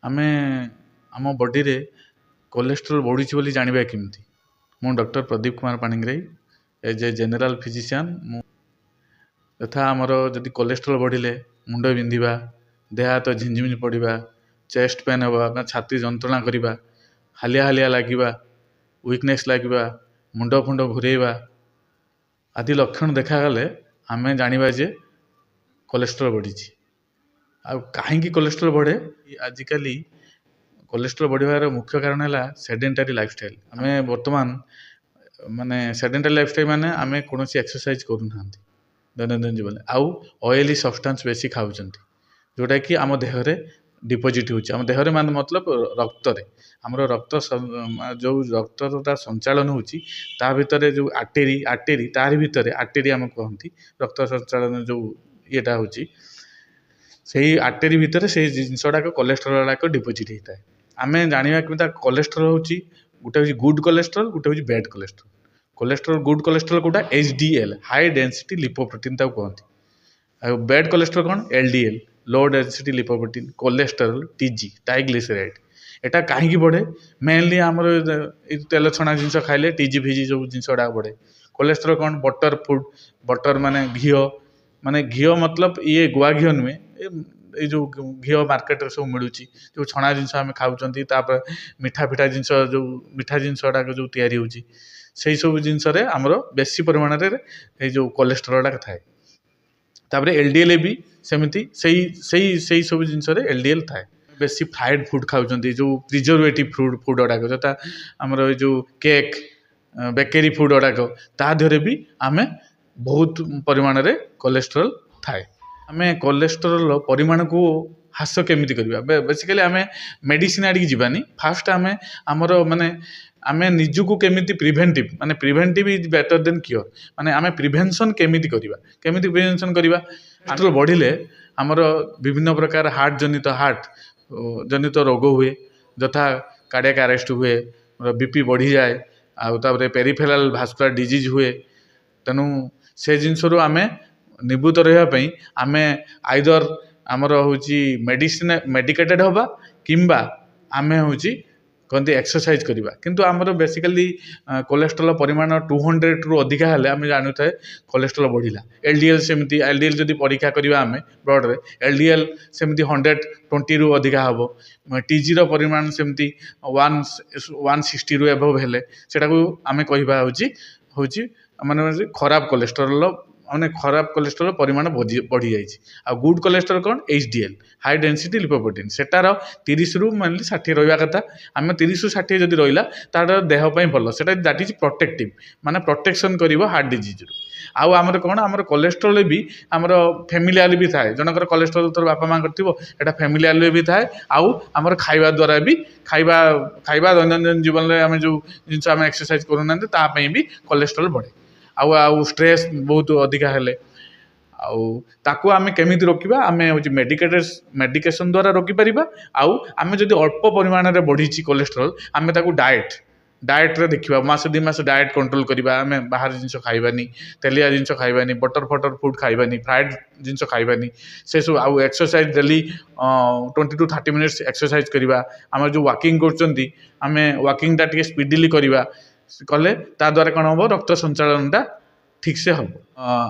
ଆମେ ଆମ ବଡ଼ିରେ କୋଲେଷ୍ଟ୍ରୋଲ ବଢ଼ୁଛି ବୋଲି ଜାଣିବା କେମିତି? ମୁଁ ଡକ୍ଟର ପ୍ରଦୀପ କୁମାର ପାଣିଗ୍ରାହୀ ଏଜ୍ ଏ ଜେନେରାଲ ଫିଜିସିଆନ୍। ମୁଁ ଯଥା ଆମର ଯଦି କୋଲେଷ୍ଟ୍ରୋଲ ବଢ଼ିଲେ ମୁଣ୍ଡ ବିନ୍ଧିବା, ଦେହ ହାତ ଝିଞ୍ଝିମିଞ୍ଜି ପଡ଼ିବା, ଚେଷ୍ଟ ପେନ୍ ହେବା ବା ଛାତି ଯନ୍ତ୍ରଣା କରିବା, ହାଲିଆ ହାଲିଆ ଲାଗିବା, ୱିକନେସ୍ ଲାଗିବା, ମୁଣ୍ଡ ଫୁଣ୍ଡ ଘୁରେଇବା ଆଦି ଲକ୍ଷଣ ଦେଖାଗଲେ ଆମେ ଜାଣିବା ଯେ କୋଲେଷ୍ଟ୍ରୋଲ ବଢ଼ିଛି। ଆଉ କାହିଁକି କୋଲେଷ୍ଟ୍ରୋଲ ବଢ଼େ? ଆଜିକାଲି କୋଲେଷ୍ଟ୍ରୋଲ ବଢ଼ିବାର ମୁଖ୍ୟ କାରଣ ହେଲା ସେଡେଣ୍ଟାରୀ ଲାଇଫଷ୍ଟାଇଲ୍। ଆମେ ବର୍ତ୍ତମାନ ମାନେ ସେଡେଣ୍ଟାରୀ ଲାଇଫଷ୍ଟାଇଲ୍ ମାନେ ଆମେ କୌଣସି ଏକ୍ସରସାଇଜ୍ କରୁନାହାନ୍ତି ଦୈନନ୍ଦିନ ଜୀବନରେ, ଆଉ ଅଏଲି ସବଷ୍ଟାନ୍ସ ବେଶୀ ଖାଉଛନ୍ତି, ଯେଉଁଟାକି ଆମ ଦେହରେ ଡିପୋଜିଟ୍ ହେଉଛି। ଆମ ଦେହରେ ମାନେ ମତଲବ ରକ୍ତରେ, ଆମର ଯେଉଁ ରକ୍ତଟା ସଞ୍ଚାଳନ ହେଉଛି ତା ଭିତରେ ଯେଉଁ ଆର୍ଟେରୀ ତାରି ଭିତରେ ଆର୍ଟେରୀ ଆମେ କହନ୍ତି, ରକ୍ତ ସଞ୍ଚାଳନ ଯେଉଁ ଇଏଟା ହେଉଛି ସେଇ ଆର୍ଟେରୀ ଭିତରେ ସେଇ ଜିନିଷଟାକ କୋଲେଷ୍ଟ୍ରୋଲ ଗୁଡ଼ାକ ଡିପୋଜିଟ୍ ହେଇଥାଏ। ଆମେ ଜାଣିବା କେମିତି କୋଲେଷ୍ଟ୍ରୋଲ ହେଉଛି, ଗୋଟେ ହେଉଛି ଗୁଡ୍ କୋଲେଷ୍ଟ୍ରୋଲ, ଗୋଟେ ହେଉଛି bad cholesterol. Cholesterol good cholesterol କୋଉଟା? HDL, ହାଇ ଡେନ୍ସିଟି ଲିପୋପ୍ରୋଟିନ୍ ତାକୁ କହନ୍ତି। ଆଉ ବ୍ୟାଡ୍ କୋଲେଷ୍ଟ୍ରୋଲ କ'ଣ? LDL, low density lipoprotein. Cholesterol TG, triglyceride. ଏଟା କାହିଁକି ବଢ଼େ? ମେନଲି ଆମର ଏଇ ତେଲ ଛଣା ଜିନିଷ ଖାଇଲେ TG ଫିଜି ସବୁ ଜିନିଷ ଗୁଡ଼ାକ ବଢ଼େ। କୋଲେଷ୍ଟ୍ରୋଲ କ'ଣ? ବଟର ଫୁଡ୍, ବଟର ମାନେ ଘିଅ, ମାନେ ଘିଅ ମତଲବ ଇଏ ଗୁଆ ଘିଅ ନୁହେଁ, ଏଇ ଯେଉଁ ଘିଅ ମାର୍କେଟରେ ସବୁ ମିଳୁଛି, ଯେଉଁ ଛଣା ଜିନିଷ ଆମେ ଖାଉଛନ୍ତି, ତାପରେ ମିଠା ଜିନିଷ ଗୁଡ଼ାକ ଯେଉଁ ତିଆରି ହେଉଛି, ସେଇ ସବୁ ଜିନିଷରେ ଆମର ବେଶୀ ପରିମାଣରେ ଏଇ ଯେଉଁ କୋଲେଷ୍ଟ୍ରୋଲଟା ଥାଏ। ତାପରେ LDL ବି ସେମିତି ସେଇ ସବୁ ଜିନିଷରେ LDL ଥାଏ। ବେଶୀ ଫ୍ରାଏଡ୍ ଫୁଡ୍ ଖାଉଛନ୍ତି, ଯେଉଁ ପ୍ରିଜର୍ଭେଟିଭ୍ ଫୁଡ୍ ଗୁଡ଼ାକ, ଯଥା ଆମର ଏଇ ଯେଉଁ କେକ୍, ବେକେରୀ ଫୁଡ୍ ଗୁଡ଼ାକ, ତା ଦେହରେ ବି ଆମେ ବହୁତ ପରିମାଣରେ କୋଲେଷ୍ଟ୍ରୋଲ ଥାଏ। ଆମେ କୋଲେଷ୍ଟ୍ରୋଲର ପରିମାଣକୁ ହ୍ରାସ କେମିତି କରିବା? ବେସିକାଲି ଆମେ ମେଡ଼ିସିନ ଆଡ଼ିକି ଯିବାନି। ଫାଷ୍ଟ ଆମେ ନିଜକୁ କେମିତି ପ୍ରିଭେଣ୍ଟିଭ୍ ଇଜ୍ ବେଟର ଦେନ୍ କ୍ୟୁର, ମାନେ ଆମେ ପ୍ରିଭେନ୍ସନ୍ କେମିତି କରିବା? କୋଲେଷ୍ଟ୍ରୋଲ ବଢ଼ିଲେ ଆମର ବିଭିନ୍ନ ପ୍ରକାର ହାର୍ଟ ଜନିତ ରୋଗ ହୁଏ, ଯଥା କାର୍ଡ଼ିଆକ୍ ଆରେଷ୍ଟ ହୁଏ, BP ବଢ଼ିଯାଏ, ଆଉ ତାପରେ ପେରିଫେରାଲ ଭାସ୍କୁଲାର ଡିଜିଜ୍ ହୁଏ। ତେଣୁ ସେ ଜିନିଷରୁ ଆମେ ନିବୃତ୍ତ ରହିବା ପାଇଁ ଆମେ ଆଇଦର ଆମର ହେଉଛି ମେଡ଼ିକେଟେଡ୍ ହେବା, କିମ୍ବା ଆମେ ହେଉଛି କହନ୍ତି ଏକ୍ସରସାଇଜ୍ କରିବା। କିନ୍ତୁ ଆମର ବେସିକାଲି କୋଲେଷ୍ଟ୍ରୋଲ ପରିମାଣ 200ରୁ ଅଧିକା ହେଲେ ଆମେ ଜାଣୁଥାଏ କୋଲେଷ୍ଟ୍ରୋଲ ବଢ଼ିଲା। LDL ଯଦି ପରୀକ୍ଷା କରିବା ଆମେ ବ୍ଲଡ଼ରେ, LDL ସେମିତି 120ରୁ ଅଧିକା ହେବ। TGର ପରିମାଣ ସେମିତି 160ରୁ ଏଭବ୍ ହେଲେ ସେଟାକୁ ଆମେ କହିବା ହେଉଛି ମାନେ ଖରାପ କୋଲେଷ୍ଟ୍ରୋଲ ପରିମାଣ ବଢ଼ିଯାଇଛି। ଆଉ ଗୁଡ୍ କୋଲେଷ୍ଟ୍ରୋଲ କ'ଣ? HDL, high density lipoprotein. ସେଟାର 30ରୁ ମେନଲି 60 ରହିବା କଥା। ଆମେ 30ରୁ 60 ଯଦି ରହିଲା ତାର ଦେହ ପାଇଁ ଭଲ, ସେଟା ଦ୍ୟାଟ୍ ଇଜ୍ ପ୍ରୋଟେକ୍ଟିଭ୍, ମାନେ ପ୍ରୋଟେକ୍ସନ୍ କରିବ ହାର୍ଟ ଡିଜିଜ୍ରୁ। ଆଉ ଆମର କ'ଣ? ଆମର କୋଲେଷ୍ଟ୍ରୋଲ ବି ଆମର ଫ୍ୟାମିଲିଆଲି ବି ଥାଏ। ଜଣଙ୍କର କୋଲେଷ୍ଟ୍ରୋଲ ତୋର ବାପା ମାଆଙ୍କର ଥିବ, ଏଟା ଫ୍ୟାମିଲିଆଲି ବି ଥାଏ। ଆଉ ଆମର ଖାଇବା ଦ୍ୱାରା ବି ଖାଇବା ଦୈନନ୍ଦିନ ଜୀବନରେ ଆମେ ଯେଉଁ ଜିନିଷ ଆମେ ଏକ୍ସରସାଇଜ୍ କରୁନାହାନ୍ତି ତା ପାଇଁ ବି କୋଲେଷ୍ଟ୍ରୋଲ ବଢ଼େ। ଆଉ ଷ୍ଟ୍ରେସ୍ ବହୁତ ଅଧିକା ହେଲେ ଆଉ ତାକୁ ଆମେ କେମିତି ରୋକିବା? ଆମେ ହେଉଛି ମେଡ଼ିକେସନ୍ ଦ୍ୱାରା ରୋକିପାରିବା। ଆଉ ଆମେ ଯଦି ଅଳ୍ପ ପରିମାଣରେ ବଢ଼ିଛି କୋଲେଷ୍ଟ୍ରୋଲ, ଆମେ ତାକୁ ଡାଏଟ୍ରେ ଦେଖିବା, ମାସ 2 ମାସ ଡାଏଟ୍ କଣ୍ଟ୍ରୋଲ କରିବା। ଆମେ ବାହାର ଜିନିଷ ଖାଇବାନି, ତେଲିଆ ଜିନିଷ ଖାଇବାନି, ବଟର ଫୁଡ୍ ଖାଇବାନି, ଫ୍ରାଏଡ୍ ଜିନିଷ ଖାଇବାନି, ସେସବୁ। ଆଉ exercise daily 20 to 30 minutes exercise କରିବା। ଆମର ଯେଉଁ ୱାକିଂ କରୁଛନ୍ତି, ଆମେ ୱାକିଂଟା ଟିକେ ସ୍ପିଡିଲି କଲେ ତା ଦ୍ୱାରା କ'ଣ ହେବ? ରକ୍ତ ସଞ୍ଚାଳନଟା ଠିକ୍ସେ ହେବ।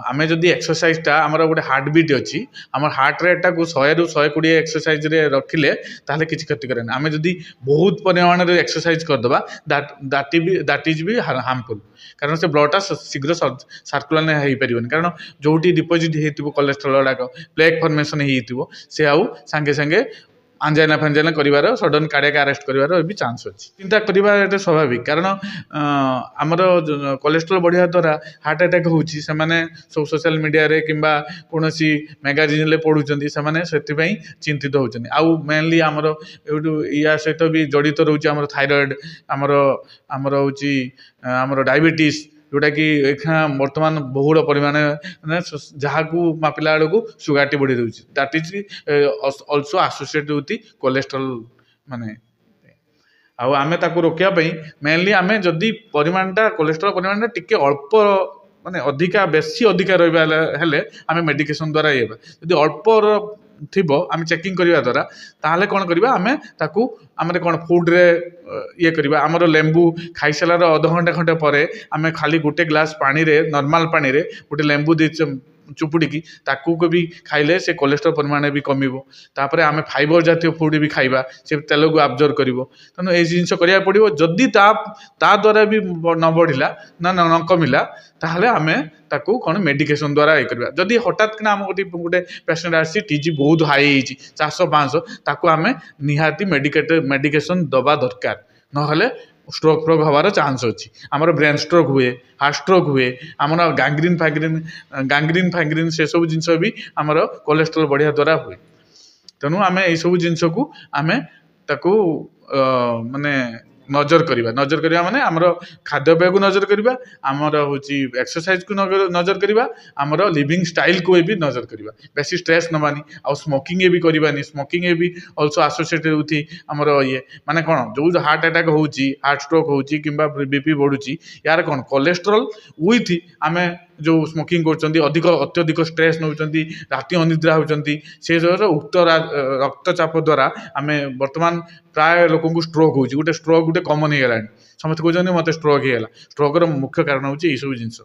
ଆମେ ଯଦି ଏକ୍ସରସାଇଜ୍ଟା, ଆମର ଗୋଟେ ହାର୍ଟ ବିଟ୍ ଅଛି, ଆମର ହାର୍ଟ ରେଟ୍ଟାକୁ 100ରୁ 120 ଏକ୍ସରସାଇଜ୍ରେ ରଖିଲେ ତାହେଲେ କିଛି କ୍ଷତି କରେନି। ଆମେ ଯଦି ବହୁତ ପରିମାଣରେ ଏକ୍ସରସାଇଜ୍ କରିଦେବା, ଦ୍ୟାଟ୍ ଇଜ୍ ବି ହାର୍ମଫୁଲ୍, କାରଣ ସେ ବ୍ଲଡ଼ଟା ଶୀଘ୍ର ସାର୍କୁଲେସନ୍ ହେଇପାରିବନି। କାରଣ ଯେଉଁଠି ଡିପୋଜିଟ୍ ହେଇଥିବ କୋଲେଷ୍ଟ୍ରୋଲ ଗୁଡ଼ାକ, ପ୍ଲେକ୍ ଫର୍ମେସନ୍ ହେଇଯାଇଥିବ, ସେ ଆଉ ସାଙ୍ଗେ ସାଙ୍ଗେ ଆଞ୍ଜାଇନା ଫାଞ୍ଜାଇନା କରିବାର, ସଡନ୍ କାର୍ଡ଼ିଆକ୍ ଆରେଷ୍ଟ କରିବାର ବି ଚାନ୍ସ ଅଛି। ଚିନ୍ତା କରିବା ଏଟା ସ୍ୱାଭାବିକ, କାରଣ ଆମର କୋଲେଷ୍ଟ୍ରୋଲ ବଢ଼ିବା ଦ୍ୱାରା ହାର୍ଟ ଆଟାକ୍ ହେଉଛି। ସେମାନେ ସବୁ ସୋସିଆଲ ମିଡ଼ିଆରେ କିମ୍ବା କୌଣସି ମ୍ୟାଗାଜିନ୍ରେ ପଢ଼ୁଛନ୍ତି, ସେମାନେ ସେଥିପାଇଁ ଚିନ୍ତିତ ହେଉଛନ୍ତି। ଆଉ ମେନଲି ଆମର ଏଇଠୁ ୟା ସହିତ ବି ଜଡ଼ିତ ରହୁଛି ଆମର ଥାଇରଏଡ଼୍, ଆମର ହେଉଛି ଆମର ଡାଇବେଟିସ୍, ଯେଉଁଟାକି ଏଇକ୍ଷିଣା ବର୍ତ୍ତମାନ ବହୁଳ ପରିମାଣରେ ଯାହାକୁ ମାପିଲା ବେଳକୁ ସୁଗାରଟି ବଢ଼ି ଦେଉଛି। That is also associated with cholesterol. ଆଉ ଆମେ ତାକୁ ରୋକିବା ପାଇଁ ମେନଲି ଆମେ ଯଦି କୋଲେଷ୍ଟ୍ରୋଲ ପରିମାଣଟା ଟିକେ ଅଳ୍ପ, ମାନେ ବେଶୀ ଅଧିକା ରହିବା ହେଲେ ଆମେ ମେଡ଼ିକେସନ୍ ଦ୍ୱାରା ହେବା। ଯଦି थिबो आम चेकिंग करवा द्वारा ताहले कौन करवा आम ताकू आम कौन फुड्रे ये करवा आमर लेंबू खाई सारार अध घंटे खंडे पर आम खाली गोटे ग्लास पानी रे नॉर्मल पानी रे गोटे लेंबू दे चुपुड़ी ताकू को भी खाइले से कोलेस्ट्रॉल परिमाण भी कमिबो तापर आम फाइबर जातीय फुड भी खाइबा से तेल को आब्जर्व करिवो तेणु ये जिनिस करिया पड़िवो जदि ता द्वारा भी न बढ़िला न कमिला ताहले आमे ताकू कौन मेडिकेशन द्वारा ये करवा जदि हठात किना आम गोटे पेसेंट आसी टीजी बहुत हाई होती 400-500 ताकू आमे निहाती मेडिकेशन दबा दरकार नहले स्ट्रोक फ्रोक हबार चांस अच्छी आमर ब्रेन स्ट्रोक हुए हार्ट स्ट्रोक हुए आमर गांग्रीन फैंग्रीन से सब जिनस भी आमर कोलेस्ट्रॉल बढ़िया द्वारा हुए तेणु आम सब जिनस को आम ताकू माने नजर करवा माने आमर खाद्यपेय को नजर करवा आमर होची एक्सरसाइज को नजर करवा आमर लिविंग स्टाइल को भी नजर करवा बेसी स्ट्रेस नबानी आ स्मोकिंग भी करवानी स्मोकिंग भी ऑल्सो एसोसिएटेड होती आमर ये माने कौन जो हार्ट अटैक होची हार्ट स्ट्रोक होची किंबा बीपी बढ़ुची यार कौन कोलेस्ट्रॉल विथ आम जो स्मोकिंग कर अत्यधिक स्ट्रेस नौ राति अनिद्रा होती से उक्त रक्तचाप द्वारा आम बर्तमान प्राय लोक स्ट्रोक होची गोटे स्ट्रोक गोटे कमन हो गलानी समस्त कहते मत स्ट्रोक होगा स्ट्रोकर मुख्य कारण हूँ यही सब जिनस।